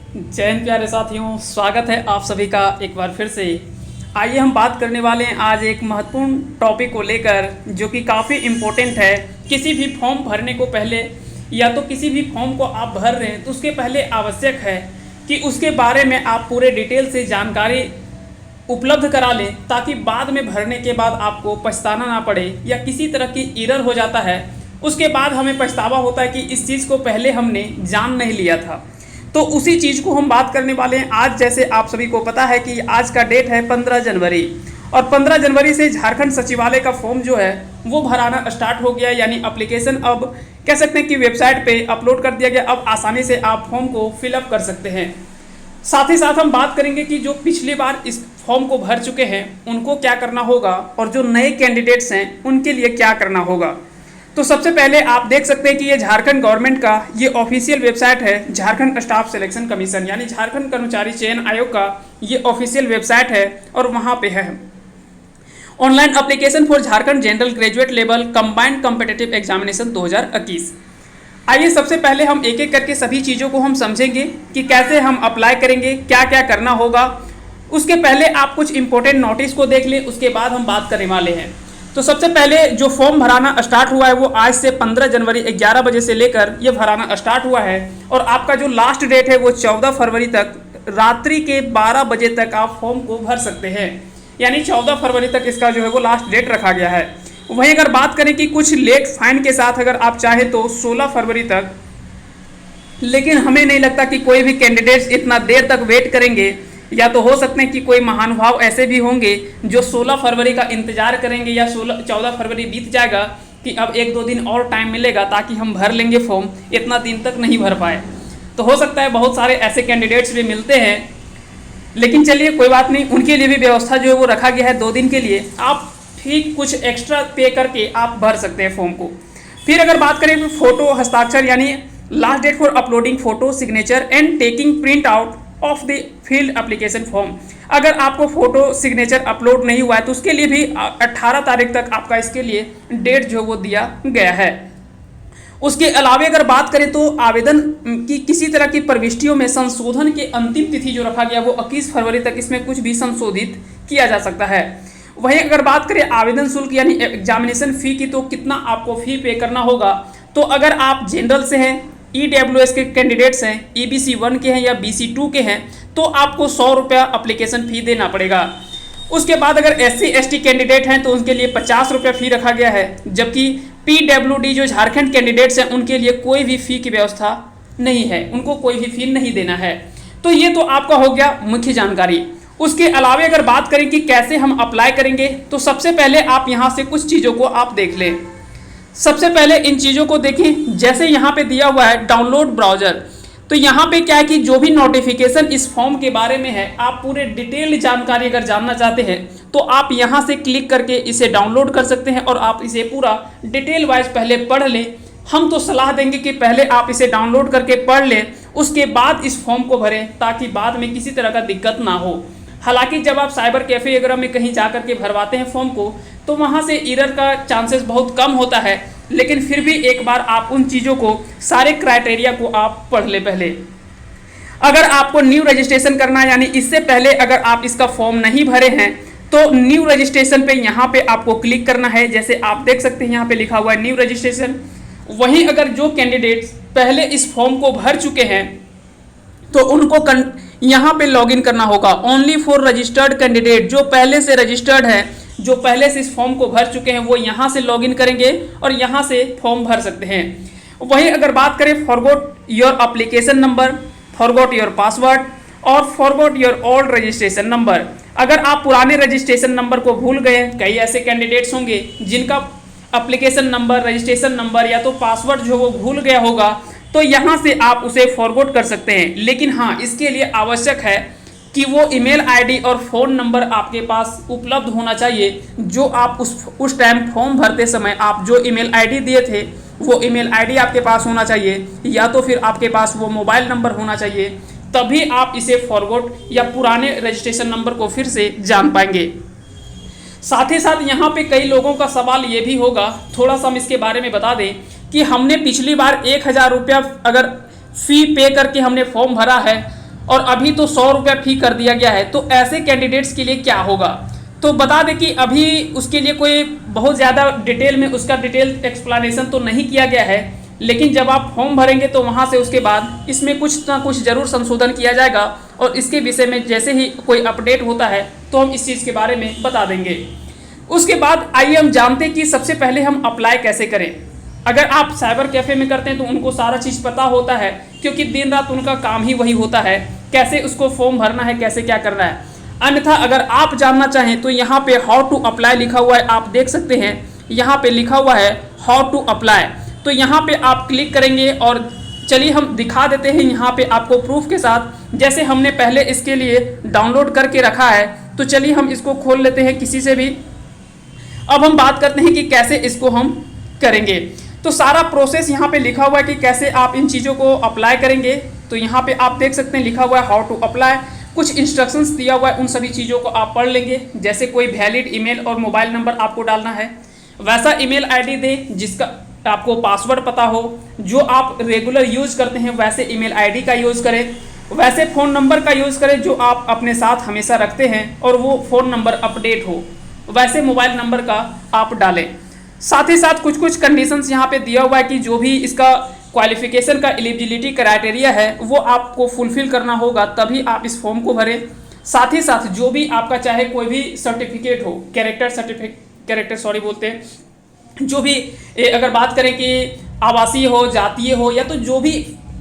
जय हिंद प्यारे साथियों, स्वागत है आप सभी का एक बार फिर से। आइए हम बात करने वाले हैं आज एक महत्वपूर्ण टॉपिक को लेकर, जो कि काफ़ी इम्पोर्टेंट है। किसी भी फॉर्म भरने को पहले या तो किसी भी फॉर्म को आप भर रहे हैं तो उसके पहले आवश्यक है कि उसके बारे में आप पूरे डिटेल से जानकारी उपलब्ध करा लें, ताकि बाद में भरने के बाद आपको पछताना ना पड़े या किसी तरह की एरर हो जाता है उसके बाद हमें पछतावा होता है कि इस चीज़ को पहले हमने जान नहीं लिया था। तो उसी चीज़ को हम बात करने वाले हैं आज। जैसे आप सभी को पता है कि आज का डेट है 15 जनवरी, और 15 जनवरी से झारखंड सचिवालय का फॉर्म जो है वो भराना स्टार्ट हो गया। यानी एप्लीकेशन अब कह सकते हैं कि वेबसाइट पे अपलोड कर दिया गया। अब आसानी से आप फॉर्म को फिलअप कर सकते हैं। साथ ही साथ हम बात करेंगे कि जो पिछली बार इस फॉर्म को भर चुके हैं उनको क्या करना होगा, और जो नए कैंडिडेट्स हैं उनके लिए क्या करना होगा। तो सबसे पहले आप देख सकते हैं कि ये झारखंड गवर्नमेंट का ये ऑफिशियल वेबसाइट है, झारखंड स्टाफ सिलेक्शन कमीशन यानी झारखंड कर्मचारी चयन आयोग का ये ऑफिशियल वेबसाइट है। और वहाँ पे है online application for Jharkhand general graduate level combined competitive examination 2021। आइए सबसे पहले हम एक एक करके सभी चीज़ों को हम समझेंगे कि कैसे हम अप्लाई करेंगे, क्या क्या करना होगा। उसके पहले आप कुछ इंपॉर्टेंट नोटिस को देख लें, उसके बाद हम बात करने वाले हैं। तो सबसे पहले जो फॉर्म भराना स्टार्ट हुआ है वो आज से 15 जनवरी 11 बजे से लेकर ये भराना स्टार्ट हुआ है। और आपका जो लास्ट डेट है वो 14 फरवरी तक रात्रि के 12 बजे तक आप फॉर्म को भर सकते हैं। यानी 14 फरवरी तक इसका जो है वो लास्ट डेट रखा गया है। वहीं अगर बात करें कि कुछ लेट फाइन के साथ अगर आप चाहें तो 16 फरवरी तक, लेकिन हमें नहीं लगता कि कोई भी कैंडिडेट्स इतना देर तक वेट करेंगे। या तो हो सकते हैं कि कोई महानुभाव ऐसे भी होंगे जो 16 फरवरी का इंतजार करेंगे या 14 फरवरी बीत जाएगा कि अब 1-2 दिन और टाइम मिलेगा ताकि हम भर लेंगे फॉर्म, इतना दिन तक नहीं भर पाए। तो हो सकता है बहुत सारे ऐसे कैंडिडेट्स भी मिलते हैं, लेकिन चलिए कोई बात नहीं, उनके लिए भी व्यवस्था जो है वो रखा गया है 2 दिन के लिए। आप ठीक कुछ एक्स्ट्रा पे करके आप भर सकते हैं फॉर्म को। फिर अगर बात करें तो फोटो हस्ताक्षर यानी last date for uploading photo signature and taking print out of the field application form. अगर आपको फोटो सिग्नेचर अपलोड नहीं हुआ है तो उसके लिए भी 18 तारीख तक आपका इसके लिए डेट जो वो दिया गया है। उसके अलावा अगर बात करें तो आवेदन की किसी तरह की प्रविष्टियों में संशोधन की अंतिम तिथि जो रखा गया वो 21 फरवरी तक इसमें कुछ भी संशोधित किया जा सकता है। वहीं अगर बात करें आवेदन शुल्क यानी एग्जामिनेशन फ़ी की, तो कितना आपको फ़ी पे करना होगा। तो अगर आप जनरल से हैं, EWS के कैंडिडेट्स हैं, EBC 1 के हैं या BC 2 के हैं, तो आपको 100 रुपया अप्लीकेशन फ़ी देना पड़ेगा। उसके बाद अगर SC ST कैंडिडेट हैं तो उनके लिए 50 रुपया फ़ी रखा गया है। जबकि PWD जो झारखंड कैंडिडेट्स हैं उनके लिए कोई भी फ़ी की व्यवस्था नहीं है, उनको कोई भी फ़ी नहीं देना है। तो ये तो आपका हो गया मुख्य जानकारी। उसके अलावा अगर बात करें कि कैसे हम अप्लाई करेंगे, तो सबसे पहले आप यहाँ से कुछ चीज़ों को आप देख लें। सबसे पहले इन चीज़ों को देखें, जैसे यहाँ पे दिया हुआ है डाउनलोड ब्राउज़र। तो यहाँ पे क्या है कि जो भी नोटिफिकेशन इस फॉर्म के बारे में है, आप पूरे डिटेल जानकारी अगर जानना चाहते हैं तो आप यहाँ से क्लिक करके इसे डाउनलोड कर सकते हैं और आप इसे पूरा डिटेल वाइज पहले पढ़ लें। हम तो सलाह देंगे कि पहले आप इसे डाउनलोड करके पढ़ लें, उसके बाद इस फॉर्म को भरें, ताकि बाद में किसी तरह का दिक्कत ना हो। हालांकि जब आप साइबर कैफ़े वगैरह में कहीं जा कर के भरवाते हैं फॉर्म को, तो वहाँ से एरर का चांसेस बहुत कम होता है, लेकिन फिर भी एक बार आप उन चीज़ों को, सारे क्राइटेरिया को आप पढ़ ले पहले। अगर आपको न्यू रजिस्ट्रेशन करना है, यानी इससे पहले अगर आप इसका फॉर्म नहीं भरे हैं, तो न्यू रजिस्ट्रेशन पे यहाँ पे आपको क्लिक करना है। जैसे आप देख सकते हैं यहाँ पे लिखा हुआ है न्यू रजिस्ट्रेशन। वहीं अगर जो कैंडिडेट्स पहले इस फॉर्म को भर चुके हैं तो उनको यहाँ पे लॉगिन करना होगा। ओनली फॉर रजिस्टर्ड कैंडिडेट, जो पहले से रजिस्टर्ड है, जो पहले से इस फॉर्म को भर चुके हैं, वो यहाँ से लॉगिन करेंगे और यहाँ से फॉर्म भर सकते हैं। वहीं अगर बात करें forgot your application number, forgot your password और forgot your old registration number, अगर आप पुराने रजिस्ट्रेशन नंबर को भूल गए, कई ऐसे कैंडिडेट्स होंगे जिनका एप्लीकेशन नंबर, रजिस्ट्रेशन नंबर या तो पासवर्ड जो वो भूल गया होगा, तो यहाँ से आप उसे फॉरगॉट कर सकते हैं। लेकिन हाँ, इसके लिए आवश्यक है कि वो ईमेल आईडी और फ़ोन नंबर आपके पास उपलब्ध होना चाहिए, जो आप उस टाइम फॉर्म भरते समय आप जो ईमेल आईडी दिए थे वो ईमेल आईडी आपके पास होना चाहिए, या तो फिर आपके पास वो मोबाइल नंबर होना चाहिए। तभी आप इसे फॉरगॉट या पुराने रजिस्ट्रेशन नंबर को फिर से जान पाएंगे। साथ ही साथ यहाँ पे कई लोगों का सवाल ये भी होगा, थोड़ा सा हम इसके बारे में बता दें कि हमने पिछली बार 1000 रुपया अगर फ़ी पे करके हमने फॉर्म भरा है और अभी तो 100 रुपया फी कर दिया गया है, तो ऐसे कैंडिडेट्स के लिए क्या होगा। तो बता दें कि अभी उसके लिए कोई बहुत ज़्यादा डिटेल में उसका डिटेल एक्सप्लेनेशन तो नहीं किया गया है, लेकिन जब आप फॉर्म भरेंगे तो वहाँ से उसके बाद इसमें कुछ ना कुछ ज़रूर संशोधन किया जाएगा, और इसके विषय में जैसे ही कोई अपडेट होता है तो हम इस चीज़ के बारे में बता देंगे। उसके बाद आइए हम जानते हैं कि सबसे पहले हम अप्लाई कैसे करें। अगर आप साइबर कैफ़े में करते हैं तो उनको सारा चीज़ पता होता है, क्योंकि दिन रात उनका काम ही वही होता है, कैसे उसको फॉर्म भरना है, कैसे क्या करना है। अन्यथा अगर आप जानना चाहें तो यहाँ पे हाउ टू अप्लाई लिखा हुआ है, आप देख सकते हैं यहाँ पे लिखा हुआ है हाउ टू अप्लाई। तो यहाँ पे आप क्लिक करेंगे और चलिए हम दिखा देते हैं यहाँ पे आपको प्रूफ के साथ, जैसे हमने पहले इसके लिए डाउनलोड करके रखा है। तो चलिए हम इसको खोल लेते हैं किसी से भी। अब हम बात करते हैं कि कैसे इसको हम करेंगे। तो सारा प्रोसेस यहाँ पे लिखा हुआ है कि कैसे आप इन चीज़ों को अप्लाई करेंगे। तो यहाँ पे आप देख सकते हैं लिखा हुआ है हाउ टू अप्लाई, कुछ इंस्ट्रक्शंस दिया हुआ है, उन सभी चीज़ों को आप पढ़ लेंगे। जैसे कोई वैलिड ईमेल और मोबाइल नंबर आपको डालना है, वैसा ईमेल आईडी दें जिसका आपको पासवर्ड पता हो, जो आप रेगुलर यूज करते हैं वैसे ईमेल आईडी का यूज़ करें, वैसे फ़ोन नंबर का यूज़ करें जो आप अपने साथ हमेशा रखते हैं और वो फ़ोन नंबर अपडेट हो, वैसे मोबाइल नंबर का आप डालें। साथ ही साथ कुछ कुछ कंडीशंस यहाँ पे दिया हुआ है कि जो भी इसका क्वालिफिकेशन का एलिजिबिलिटी क्राइटेरिया है वो आपको फुलफिल करना होगा, तभी आप इस फॉर्म को भरें। साथ ही साथ जो भी आपका चाहे कोई भी सर्टिफिकेट हो, जो भी अगर बात करें कि आवासीय हो, जातीय हो, या तो जो भी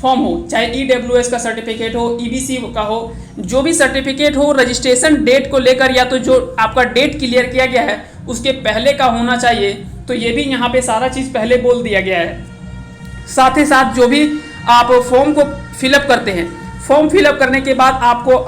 फॉर्म हो, चाहे EWS का सर्टिफिकेट हो, EBC का हो, जो भी सर्टिफिकेट हो, रजिस्ट्रेशन डेट को लेकर या तो जो आपका डेट क्लियर किया गया है उसके पहले का होना चाहिए। तो ये भी यहाँ पे सारा चीज़ पहले बोल दिया गया है। साथ ही साथ जो भी आप फॉर्म को फिलअप करते हैं, फॉर्म फिलअप करने के बाद आपको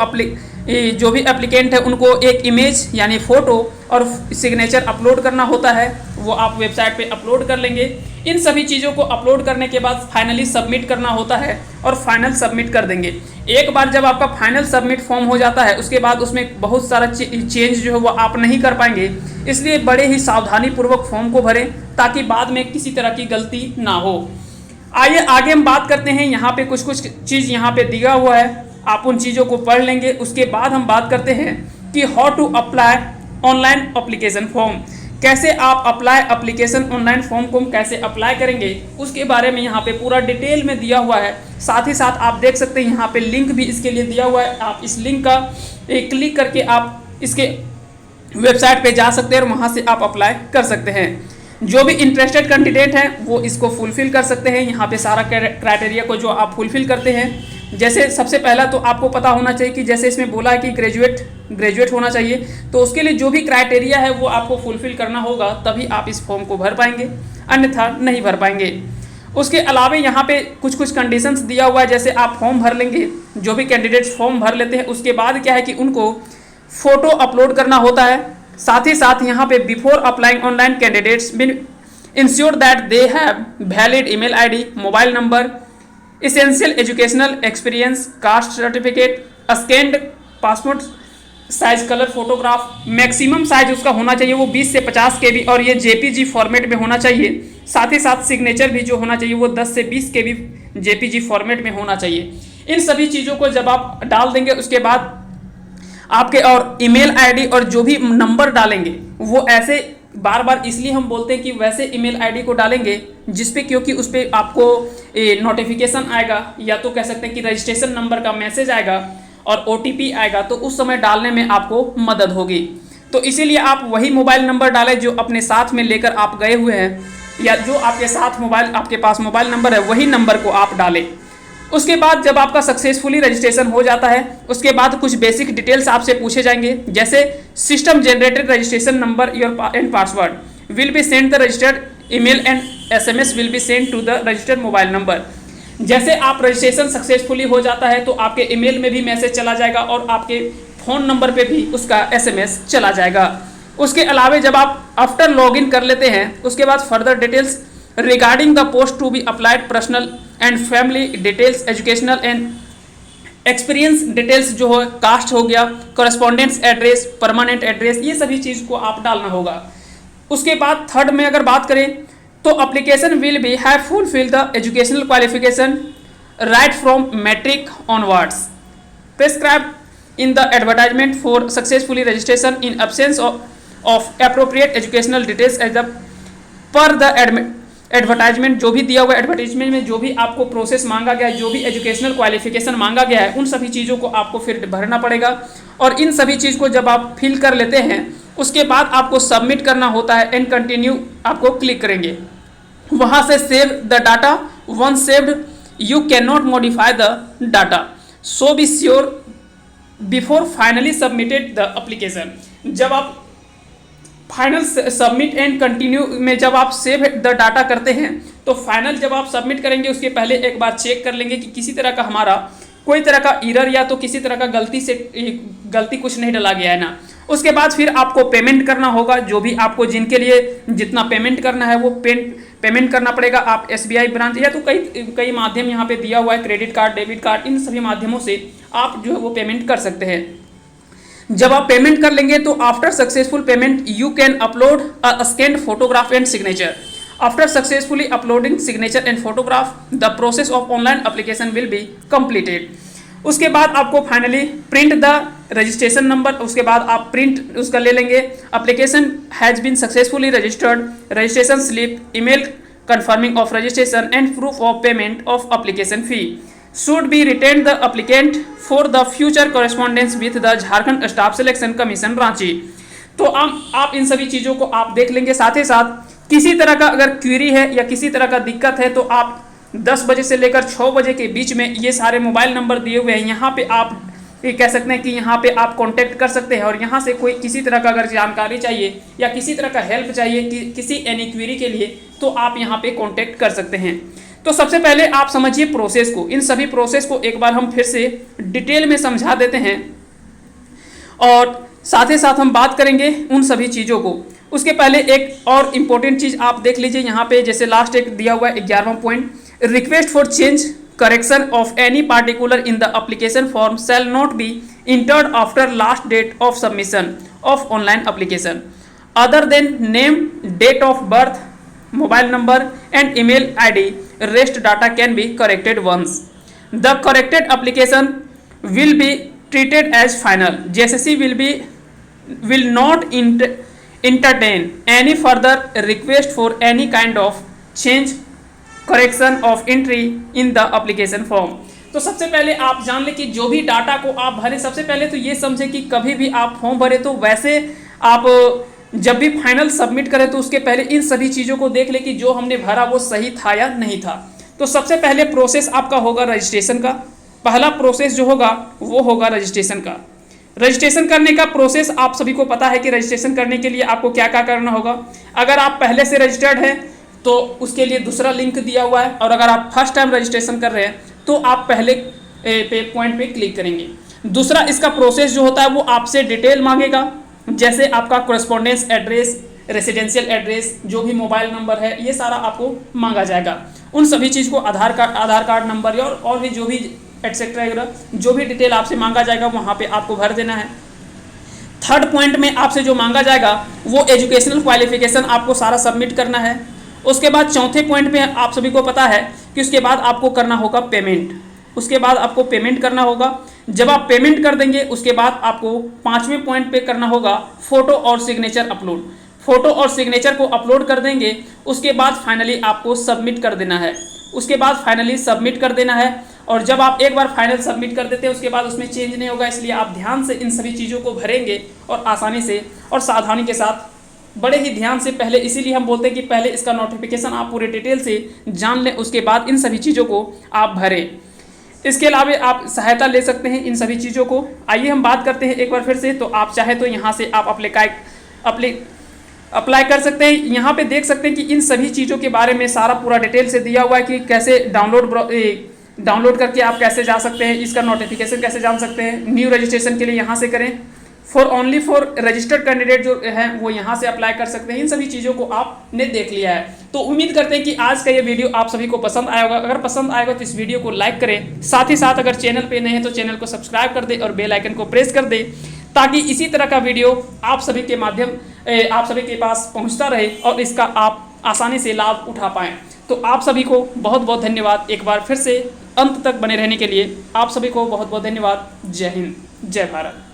जो भी एप्लीकेंट है उनको एक इमेज यानी फ़ोटो और सिग्नेचर अपलोड करना होता है, वो आप वेबसाइट पे अपलोड कर लेंगे। इन सभी चीज़ों को अपलोड करने के बाद फाइनली सबमिट करना होता है और फाइनल सबमिट कर देंगे। एक बार जब आपका फाइनल सबमिट फॉर्म हो जाता है उसके बाद उसमें बहुत सारा चेंज जो है वो आप नहीं कर पाएंगे, इसलिए बड़े ही सावधानी पूर्वक फॉर्म को भरें ताकि बाद में किसी तरह की गलती ना हो। आइए आगे हम बात करते हैं। यहाँ पे कुछ कुछ चीज़ यहाँ पे दिया हुआ है, आप उन चीज़ों को पढ़ लेंगे। उसके बाद हम बात करते हैं कि how to apply online application form, कैसे आप अप्लाई एप्लीकेशन ऑनलाइन फॉर्म को कैसे अप्लाई करेंगे उसके बारे में यहाँ पे पूरा डिटेल में दिया हुआ है। साथ ही साथ आप देख सकते हैं यहाँ पे लिंक भी इसके लिए दिया हुआ है, आप इस लिंक का क्लिक करके आप इसके वेबसाइट पे जा सकते हैं और वहाँ से आप अप्लाई कर सकते हैं। जो भी इंटरेस्टेड कैंडिडेट हैं वो इसको फुलफिल कर सकते हैं। यहाँ पे सारा क्राइटेरिया को जो आप फुलफिल करते हैं, जैसे सबसे पहला तो आपको पता होना चाहिए कि जैसे इसमें बोला है कि ग्रेजुएट होना चाहिए, तो उसके लिए जो भी क्राइटेरिया है वो आपको फुलफिल करना होगा, तभी आप इस फॉर्म को भर पाएंगे, अन्यथा नहीं भर पाएंगे। उसके अलावा यहाँ पे कुछ कुछ कंडीशंस दिया हुआ है, जैसे आप फॉर्म भर लेंगे, जो भी कैंडिडेट्स फॉर्म भर लेते हैं उसके बाद क्या है कि उनको फ़ोटो अपलोड करना होता है। साथ ही साथ यहाँ पे before applying online candidates been ensure that they have valid email ID, mobile number, essential educational experience, caste certificate, scanned passport size colour photograph, maximum size उसका होना चाहिए वो 20 से 50 KB और ये JPG फॉर्मेट में होना चाहिए। साथ ही साथ सिग्नेचर भी जो होना चाहिए वो 10 से 20 KB JPG फॉर्मेट में होना चाहिए। इन सभी चीज़ों को जब आप डाल देंगे उसके बाद आपके और ईमेल आईडी और जो भी नंबर डालेंगे वो ऐसे बार बार इसलिए हम बोलते हैं कि वैसे ईमेल आईडी को डालेंगे जिसपे, क्योंकि उस पर आपको नोटिफिकेशन आएगा या तो कह सकते हैं कि रजिस्ट्रेशन नंबर का मैसेज आएगा और OTP आएगा, तो उस समय डालने में आपको मदद होगी। तो इसीलिए आप वही मोबाइल नंबर डालें जो अपने साथ में लेकर आप गए हुए हैं, या जो आपके साथ आपके पास मोबाइल नंबर है वही नंबर को आप डालें। उसके बाद जब आपका सक्सेसफुली रजिस्ट्रेशन हो जाता है उसके बाद कुछ बेसिक डिटेल्स आपसे पूछे जाएंगे, जैसे system generated registration number your and password will be send the registered email and SMS will be send to the registered mobile number. जैसे आप रजिस्ट्रेशन सक्सेसफुली हो जाता है तो आपके ईमेल में भी मैसेज चला जाएगा और आपके फ़ोन नंबर पे भी उसका SMS चला जाएगा। उसके अलावा जब आप आफ्टर लॉगिन कर लेते हैं उसके बाद further details regarding the post to be applied, personal and family details, educational and experience details जो है, कास्ट हो गया, कॉरेस्पॉन्डेंस एड्रेस, परमानेंट एड्रेस, ये सभी चीज़ को आप डालना होगा। उसके बाद थर्ड में अगर बात करें तो application will be have fulfil the educational qualification right from matric onwards. prescribed in the advertisement for successfully registration in absence of appropriate educational details as the per the advertisement जो भी दिया हुआ advertisement में जो भी आपको process मांगा गया है, जो भी एजुकेशनल क्वालिफिकेशन मांगा गया है, उन सभी चीज़ों को आपको फिर भरना पड़ेगा। और इन सभी चीज़ को जब आप फिल कर लेते हैं उसके बाद आपको सबमिट करना होता है। एंड कंटिन्यू आपको क्लिक करेंगे, वहाँ से save the data. Once saved you can not modify the data, so be sure before finally submitted the application. जब आप फाइनल सबमिट एंड कंटिन्यू में जब आप सेव द डाटा करते हैं तो फाइनल जब आप सबमिट करेंगे उसके पहले एक बार चेक कर लेंगे कि किसी तरह का हमारा कोई तरह का एरर या तो किसी तरह का गलती कुछ नहीं डाला गया है ना। उसके बाद फिर आपको पेमेंट करना होगा, जो भी आपको जिनके लिए जितना पेमेंट करना है वो पेमेंट करना पड़ेगा। आप SBI ब्रांच या तो कई माध्यम यहाँ पे दिया हुआ है, क्रेडिट कार्ड, डेबिट कार्ड, इन सभी माध्यमों से आप जो है वो पेमेंट कर सकते हैं। जब आप पेमेंट कर लेंगे तो after successful payment you can upload a scanned photograph and signature. After successfully uploading signature and photograph the process of online application will be completed. उसके बाद आपको finally print the registration number, उसके बाद आप print उसका ले लेंगे। Application has been successfully registered, registration slip, email confirming of registration and proof of payment of application fee should be returned the applicant for the future correspondence with the Jharkhand staff selection commission Ranchi. तो आप इन सभी चीज़ों को आप देख लेंगे। साथ ही साथ किसी तरह का अगर क्वेरी है या किसी तरह का दिक्कत है तो आप 10 बजे से लेकर 6 बजे के बीच में ये सारे मोबाइल नंबर दिए हुए हैं, यहाँ पे आप ये कह सकते हैं कि यहाँ पे आप कांटेक्ट कर सकते हैं। और यहाँ से कोई किसी तरह का अगर जानकारी चाहिए या किसी तरह का हेल्प चाहिए कि किसी एनी क्वेरी के लिए तो आप यहाँ पे कांटेक्ट कर सकते हैं। तो सबसे पहले आप समझिए प्रोसेस को। इन सभी प्रोसेस को एक बार हम फिर से डिटेल में समझा देते हैं और साथ ही साथ हम बात करेंगे उन सभी चीज़ों को। उसके पहले एक और इम्पोर्टेंट चीज़ आप देख लीजिए, यहाँ पे जैसे लास्ट एक दिया हुआ है 11वां point, request for change correction of any particular in the application form shall not be entered after last date of submission of online application other than name, date of birth, mobile number and email ID. Rest data can be corrected once. The corrected application will be treated as final. JSSC will not entertain any further request for any kind of change, correction of entry in the application form. तो सबसे पहले आप जान लें कि जो भी data को आप भरें, सबसे पहले तो ये समझें कि कभी भी आप फॉर्म भरें तो वैसे आप जब भी फाइनल सबमिट करें तो उसके पहले इन सभी चीज़ों को देख लें कि जो हमने भरा वो सही था या नहीं था। तो सबसे पहले प्रोसेस आपका होगा रजिस्ट्रेशन का। पहला प्रोसेस जो होगा वो होगा रजिस्ट्रेशन का। रजिस्ट्रेशन करने का प्रोसेस आप सभी को पता है कि रजिस्ट्रेशन करने के लिए आपको क्या क्या करना होगा। अगर आप पहले से रजिस्टर्ड हैं तो उसके लिए दूसरा लिंक दिया हुआ है, और अगर आप फर्स्ट टाइम रजिस्ट्रेशन कर रहे हैं तो आप पहले पॉइंट पे क्लिक करेंगे। दूसरा इसका प्रोसेस जो होता है वो आपसे डिटेल मांगेगा, जैसे आपका कॉरेस्पॉन्डेंस एड्रेस, रेसिडेंशियल एड्रेस, जो भी मोबाइल नंबर है, ये सारा आपको मांगा जाएगा। उन सभी चीज़ को आधार कार्ड नंबर और भी जो भी एटसेट्रा वगैरह जो भी डिटेल आपसे मांगा जाएगा वहाँ पे आपको भर देना है। थर्ड पॉइंट में आपसे जो मांगा जाएगा वो एजुकेशनल क्वालिफिकेशन आपको सारा सबमिट करना है। उसके बाद चौथे पॉइंट पे आप सभी को पता है कि उसके बाद आपको करना होगा पेमेंट। उसके बाद आपको पेमेंट करना होगा। जब आप पेमेंट कर देंगे उसके बाद आपको 5वें पॉइंट पे करना होगा फ़ोटो और सिग्नेचर अपलोड। फ़ोटो और सिग्नेचर को अपलोड कर देंगे, उसके बाद फाइनली आपको सबमिट कर देना है। उसके बाद फाइनली सबमिट कर देना है, और जब आप एक बार फाइनल सबमिट कर देते हैं उसके बाद उसमें चेंज नहीं होगा। इसलिए आप ध्यान से इन सभी चीज़ों को भरेंगे और आसानी से और सावधानी के साथ, बड़े ही ध्यान से पहले, इसीलिए हम बोलते हैं कि पहले इसका नोटिफिकेशन आप पूरे डिटेल से जान लें, उसके बाद इन सभी चीज़ों को आप भरें। इसके अलावा आप सहायता ले सकते हैं इन सभी चीज़ों को। आइए हम बात करते हैं एक बार फिर से। तो आप चाहे तो यहाँ से आप अप्लाई कर सकते हैं। यहाँ पे देख सकते हैं कि इन सभी चीज़ों के बारे में सारा पूरा डिटेल से दिया हुआ है कि कैसे डाउनलोड करके आप कैसे जा सकते हैं, इसका नोटिफिकेशन कैसे जान सकते हैं। न्यू रजिस्ट्रेशन के लिए यहाँ से करें, ओनली फॉर रजिस्टर्ड कैंडिडेट जो है वो यहाँ से अप्लाई कर सकते हैं। इन सभी चीज़ों को आपने देख लिया है। तो उम्मीद करते हैं कि आज का ये वीडियो आप सभी को पसंद आया होगा। अगर पसंद आएगा तो इस वीडियो को लाइक करें, साथ ही साथ अगर चैनल पे नए हैं तो चैनल को सब्सक्राइब कर दें और बेल आइकन को प्रेस कर दें, ताकि इसी तरह का वीडियो आप सभी के पास पहुँचता रहे और इसका आप आसानी से लाभ उठा पाएँ। तो आप सभी को बहुत बहुत धन्यवाद। एक बार फिर से अंत तक बने रहने के लिए आप सभी को बहुत बहुत धन्यवाद। जय हिंद, जय भारत।